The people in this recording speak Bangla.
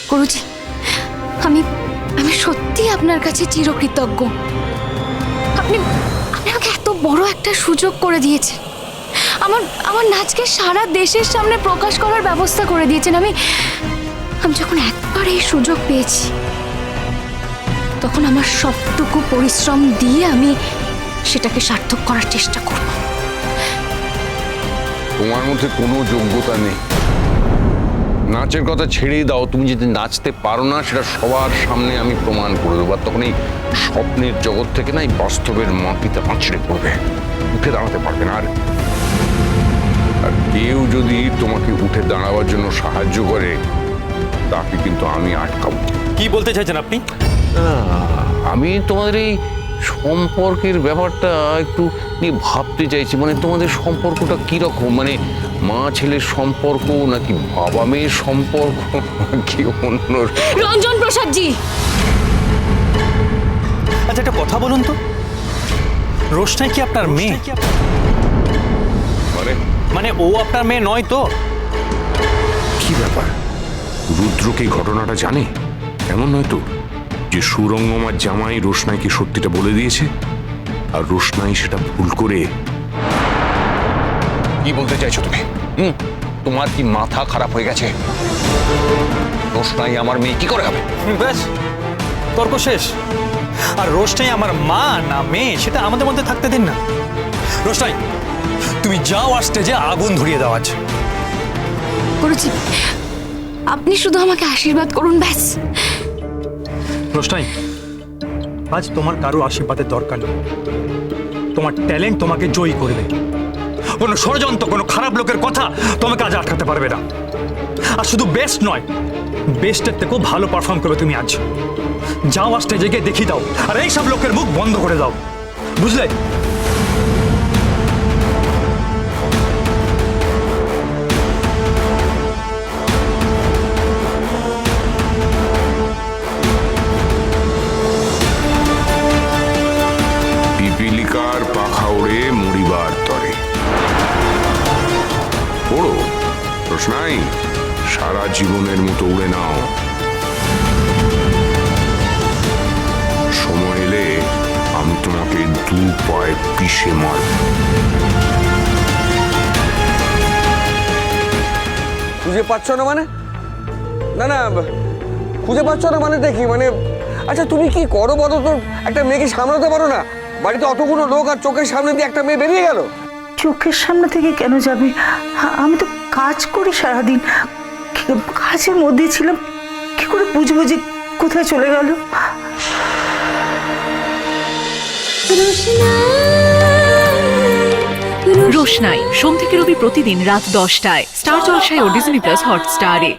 গুরুজি, আমি আমি সত্যি আপনার কাছে চিরকৃতজ্ঞ। আপনি আপনি আমাকে এত বড় একটা সুযোগ করে দিয়েছেন। আমার আমার নাচকে সারা দেশের সামনে প্রকাশ করার ব্যবস্থা করে দিয়েছেন। আমি যখন একবার এই সুযোগ পেয়েছি, তখন আমার সবটুকু পরিশ্রম দিয়ে আমি সেটাকে সার্থক করার চেষ্টা করব। তোমার মধ্যে কোনো যোগ্যতা নেই। নাচের কথা ছেড়েই দাও, তুমি যদি নাচতে পারো না সেটা সবার সামনে আমি প্রমাণ করে দেবো। তখন এই স্বপ্নের জগৎ থেকে না এই বাস্তবের মাটিতে আছড়ে পড়বে, উঠে দাঁড়াতে পারবে না। আর কেউ যদি তোমাকে উঠে দাঁড়াবার জন্য সাহায্য করে, তাকে কিন্তু আমি আটকাবো। কি বলতে চাইছেন আপনি? আমি তোমাদের এই সম্পর্কের ব্যাপারটা একটু নিয়ে ভাবতে চাইছি। মানে তোমাদের সম্পর্কটা কিরকম, মানে মা ছেলের সম্পর্ক নাকি বাবা মেয়ের সম্পর্ক নাকি অন্য? রঞ্জন প্রসাদ জি, আচ্ছা একটা কথা বলুন তো, রোশনাই কি আপনার মেয়ে? মানে ও আপনার মেয়ে নয় তো? কি ব্যাপার, রুদ্রকে এই ঘটনাটা জানে? এমন নয় তো যে সুরঙ্গমার জামাই রোশনাইকে সত্যিটা বলে দিয়েছে, আর রোশনাই সেটা ভুল করে? কি বলতে চাইছো তুমি? তোমার কি মাথা খারাপ হয়ে গেছে? রোশনাই আমার মেয়ে কি করে হবে? ব্যাস, তর্ক শেষ। আর রোশনাই আমার মা না মেয়ে সেটা আমাদের মধ্যে থাকতে দিন না। রোশনাই, তুমি যাও আর স্টেজে আগুন ধরিয়ে দাও আজ। গুরুজি, আপনি শুধু আমাকে আশীর্বাদ করুন, ব্যাস। রোশনাই, আজ তোমার কারো আশীর্বাদের দরকার নেই। তোমার ট্যালেন্ট তোমাকে জয়ী করবে। কোনো ষড়যন্ত্র, কোনো খারাপ লোকের কথা তোমাকে আজ আটকাতে পারবে না। আর শুধু বেস্ট নয়, বেস্টের থেকেও ভালো পারফর্ম করবে তুমি আজ। যাও আর স্টেজে গিয়ে দেখিয়ে দাও, আর এই সব লোকের মুখ বন্ধ করে দাও, বুঝলে? পিপিলিকার পাখা ওড়ে মরিবার তরে। ওড়ো রোশনাই, সারা জীবনের মতো উড়ে নাও। সময় এলে আমি তোমাকে দু পায়ে পিষে মারব। খুঁজে পাচ্ছ না মানে? না না, খুঁজে পাচ্ছ না মানেটা কি? মানে আচ্ছা তুমি কি করো বলো তো? একটা মেয়েকে সামলাতে পারো না? বাড়িতে অতগুলো লোক আর চোখের সামনে দিয়ে একটা মেয়ে বেরিয়ে গেল। চোখের সামনে থেকে কেন যাবে? আমি তো কাজ করি সারাদিন, কাজের মধ্যে ছিলাম, কি করে বুঝবো যে কোথায় চলে গেল? রোশনাই সোম থেকে রবি প্রতিদিন রাত 10টায় স্টার জলসায় ও ডিজনি প্লাস হটস্টারে।